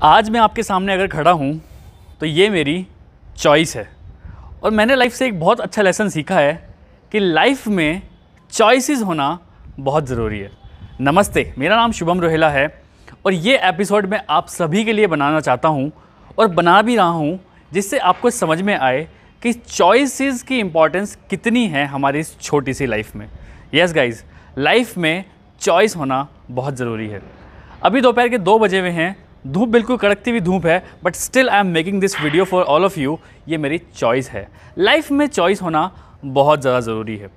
आज मैं आपके सामने अगर खड़ा हूँ तो ये मेरी चॉइस है। और मैंने लाइफ से एक बहुत अच्छा लेसन सीखा है कि लाइफ में चॉइसेस होना बहुत ज़रूरी है। नमस्ते, मेरा नाम शुभम रोहेला है और ये एपिसोड मैं आप सभी के लिए बनाना चाहता हूँ और बना भी रहा हूँ, जिससे आपको समझ में आए कि चॉइसेस की इम्पॉर्टेंस कितनी है हमारी इस छोटी सी लाइफ में। यस गाइज़, लाइफ में चॉइस होना बहुत ज़रूरी है। अभी दोपहर के 2 बजे हुए हैं, धूप बिल्कुल कड़कती हुई धूप है, but still I am making this video for all of you. ये मेरी चॉइस है। लाइफ में चॉइस होना बहुत ज़्यादा ज़रूरी है।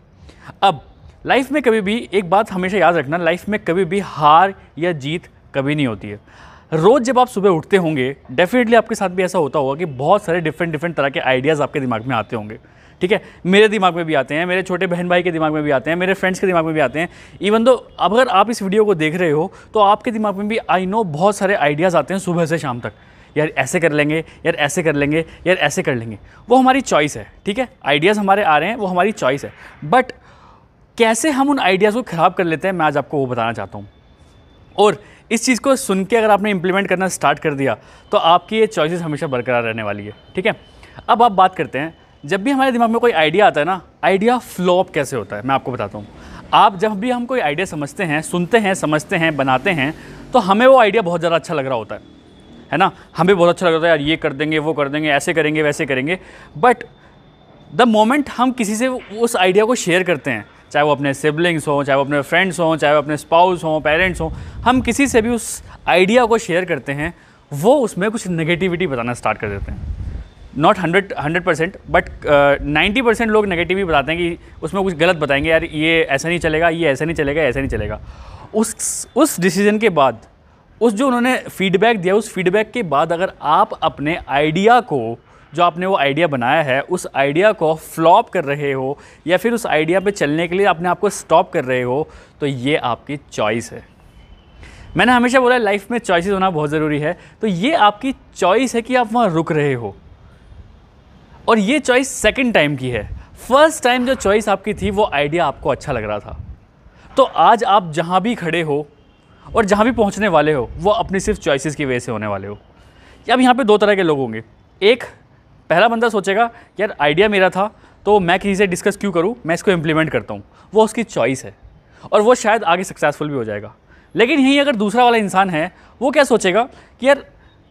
अब लाइफ में कभी भी एक बात हमेशा याद रखना, लाइफ में कभी भी हार या जीत कभी नहीं होती है। रोज़ जब आप सुबह उठते होंगे, डेफिनेटली आपके साथ भी ऐसा होता होगा कि बहुत सारे डिफरेंट तरह के आइडियाज़ आपके दिमाग में आते होंगे। ठीक है, मेरे दिमाग में भी आते हैं, मेरे छोटे बहन भाई के दिमाग में भी आते हैं, मेरे फ्रेंड्स के दिमाग में भी आते हैं। इवन दो अगर आप इस वीडियो को देख रहे हो तो आपके दिमाग में भी आई नो बहुत सारे आइडियाज़ आते हैं सुबह से शाम तक। यार ऐसे कर लेंगे, यार ऐसे कर लेंगे, यार ऐसे कर लेंगे। वो हमारी चॉइस है। ठीक है, आइडियाज़ हमारे आ रहे हैं, वो हमारी चॉइस है। बट कैसे हम उन आइडियाज़ को ख़राब कर लेते हैं, मैं आज आपको वो बताना चाहता हूँ। और इस चीज़ को सुन के अगर आपने इंप्लीमेंट करना स्टार्ट कर दिया तो आपकी ये चॉइसेस हमेशा बरकरार रहने वाली है। ठीक है, अब आप बात करते हैं, जब भी हमारे दिमाग में कोई आइडिया आता है ना, आइडिया फ्लॉप कैसे होता है मैं आपको बताता हूँ। आप जब भी हम कोई आइडिया समझते हैं, सुनते हैं, समझते हैं, बनाते हैं, तो हमें वो आइडिया बहुत ज़्यादा अच्छा लग रहा होता है ना, हमें बहुत अच्छा लग रहा है, यार ये कर देंगे, वो कर देंगे, ऐसे करेंगे, वैसे करेंगे। बट द मोमेंट हम किसी से उस आइडिया को शेयर करते हैं, चाहे वो अपने सिबलिंग्स हों, चाहे वो अपने फ्रेंड्स हों, चाहे वो अपने स्पाउस हों, पेरेंट्स हों, हम किसी से भी उस आइडिया को शेयर करते हैं, वो उसमें कुछ नेगेटिविटी बताना स्टार्ट कर देते हैं। नॉट 100% बट 90% लोग नेगेटिव ही बताते हैं कि उसमें कुछ गलत बताएंगे, यार ये ऐसा नहीं चलेगा, ये ऐसा नहीं चलेगा, ऐसा नहीं चलेगा। उस डिसीजन के बाद, उस जो उन्होंने फीडबैक दिया, उस फीडबैक के बाद अगर आप अपने आइडिया को, जो आपने वो आइडिया बनाया है, उस आइडिया को फ्लॉप कर रहे हो या फिर उस आइडिया पे चलने के लिए अपने आप को स्टॉप कर रहे हो, तो ये आपकी चॉइस है। मैंने हमेशा बोला लाइफ में चॉइसेस होना बहुत ज़रूरी है। तो ये आपकी चॉइस है कि आप वहाँ रुक रहे हो, और ये चॉइस सेकंड टाइम की है। फर्स्ट टाइम जो चॉइस आपकी थी, वो आइडिया आपको अच्छा लग रहा था। तो आज आप जहाँ भी खड़े हो और जहाँ भी पहुँचने वाले हो, वो अपनी सिर्फ चॉइसेस की वजह से होने वाले हो। अब यहाँ पे 2 तरह के लोग होंगे। एक पहला बंदा सोचेगा यार आइडिया मेरा था, तो मैं किसी से डिस्कस क्यों करूँ, मैं इसको इम्प्लीमेंट करता हूँ। वो उसकी चॉइस है और वो शायद आगे सक्सेसफुल भी हो जाएगा। लेकिन यहीं अगर दूसरा वाला इंसान है, वो क्या सोचेगा कि यार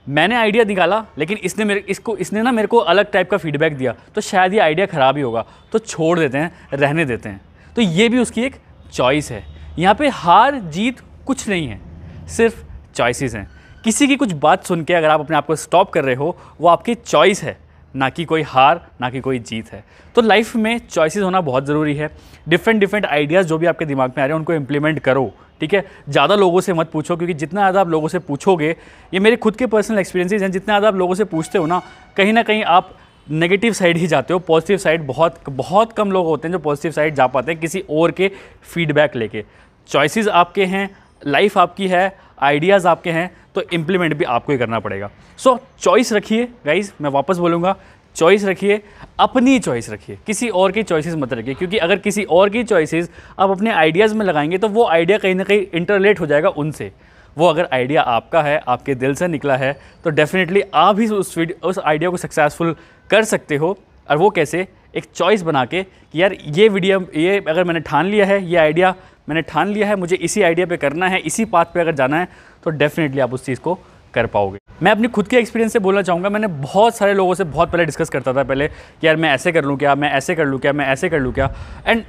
मैंने आइडिया निकाला, लेकिन इसने ना मेरे को अलग टाइप का फीडबैक दिया, तो शायद ये आइडिया ख़राब ही होगा, तो छोड़ देते हैं, रहने देते हैं। तो ये भी उसकी एक चॉइस है। यहाँ पे हार जीत कुछ नहीं है, सिर्फ चॉइसेस हैं। किसी की कुछ बात सुन के अगर आप अपने आप को स्टॉप कर रहे हो, वो आपकी चॉइस है, ना कि कोई हार, ना कि कोई जीत है। तो लाइफ में चॉइसेस होना बहुत ज़रूरी है। डिफरेंट आइडियाज़ जो भी आपके दिमाग में आ रहे हैं, उनको इम्प्लीमेंट करो। ठीक है, ज़्यादा लोगों से मत पूछो, क्योंकि जितना ज़्यादा आप लोगों से पूछोगे, ये मेरे खुद के पर्सनल एक्सपीरियंसेस हैं, जितना ज़्यादा आप लोगों से पूछते हो ना, कहीं ना कहीं आप नेगेटिव साइड ही जाते हो। पॉजिटिव साइड बहुत कम लोग होते हैं जो पॉजिटिव साइड जा पाते हैं किसी और के फीडबैक लेके। चॉइसेस आपके हैं, लाइफ आपकी है, आइडियाज़ आपके हैं, तो इम्प्लीमेंट भी आपको ही करना पड़ेगा। सो चॉइस रखिए गाइज़, मैं वापस बोलूँगा, चॉइस रखिए, अपनी चॉइस रखिए, किसी और की चॉइसेस मत रखिए। क्योंकि अगर किसी और की चॉइसेस आप अपने आइडियाज़ में लगाएंगे, तो वो आइडिया कहीं ना कहीं इंटरलेट हो जाएगा उनसे। वो अगर आइडिया आपका है, आपके दिल से निकला है, तो डेफिनेटली आप ही उस आइडिया को सक्सेसफुल कर सकते हो। और वो कैसे? एक चॉइस बना के कि यार ये अगर मैंने ठान लिया है, ये आइडिया मैंने ठान लिया है, मुझे इसी आइडिया पे करना है, इसी पाथ पे अगर जाना है, तो डेफिनेटली आप उस चीज़ को कर पाओगे। मैं अपनी खुद के एक्सपीरियंस से बोलना चाहूँगा। मैंने बहुत सारे लोगों से बहुत पहले डिस्कस करता था पहले कि यार मैं ऐसे कर लूँ क्या, मैं ऐसे कर लूँ क्या, मैं ऐसे कर लूँ क्या। एंड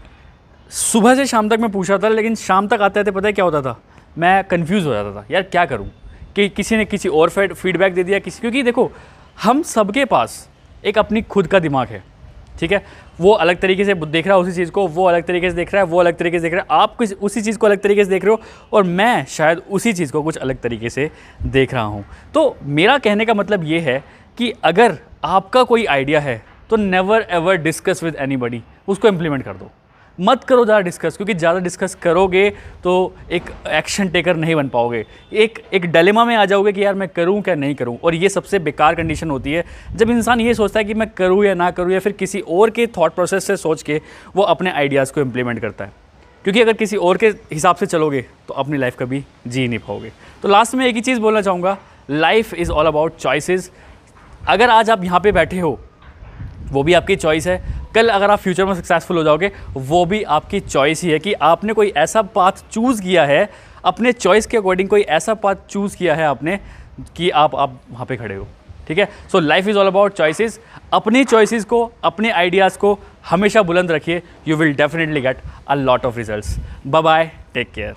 सुबह से शाम तक मैं पूछ रहा था, लेकिन शाम तक आते आते पता है क्या होता था, मैं कन्फ्यूज़ हो जाता था, यार क्या करूँ। कि किसी ने किसी और फीडबैक दे दिया, क्योंकि देखो हम सबके पास एक अपनी खुद का दिमाग है। ठीक है, वो अलग तरीके से देख रहा है उसी चीज़ को, वो अलग तरीके से देख रहा है, वो अलग तरीके से देख रहा है, आप कुछ उसी चीज़ को अलग तरीके से देख रहे हो, और मैं शायद उसी चीज़ को कुछ अलग तरीके से देख रहा हूँ। तो मेरा कहने का मतलब ये है कि अगर आपका कोई आइडिया है, तो never ever discuss with anybody, उसको इम्प्लीमेंट कर दो। मत करो ज़्यादा डिस्कस, क्योंकि ज़्यादा डिस्कस करोगे तो एक एक्शन टेकर नहीं बन पाओगे। एक डिलेमा में आ जाओगे कि यार मैं करूं क्या नहीं करूं। और ये सबसे बेकार कंडीशन होती है जब इंसान ये सोचता है कि मैं करूं या ना करूं, या फिर किसी और के थॉट प्रोसेस से सोच के वो अपने आइडियाज़ को इम्प्लीमेंट करता है। क्योंकि अगर किसी और के हिसाब से चलोगे तो अपनी लाइफ कभी जी नहीं पाओगे। तो लास्ट में एक ही चीज़ बोलना चाहूँगा, life is all about choices. अगर आज आप यहाँ पे बैठे हो वो भी आपकी चॉइस है, कल अगर आप फ्यूचर में सक्सेसफुल हो जाओगे वो भी आपकी चॉइस ही है कि आपने कोई ऐसा पाथ चूज़ किया है, अपने चॉइस के अकॉर्डिंग कोई ऐसा पाथ चूज़ किया है आपने कि आप वहाँ पे खड़े हो। ठीक है, so life is all about choices. अपनी चॉइसेस को, अपने आइडियाज़ को हमेशा बुलंद रखिए, you will definitely get a lot of results. Bye bye, take care.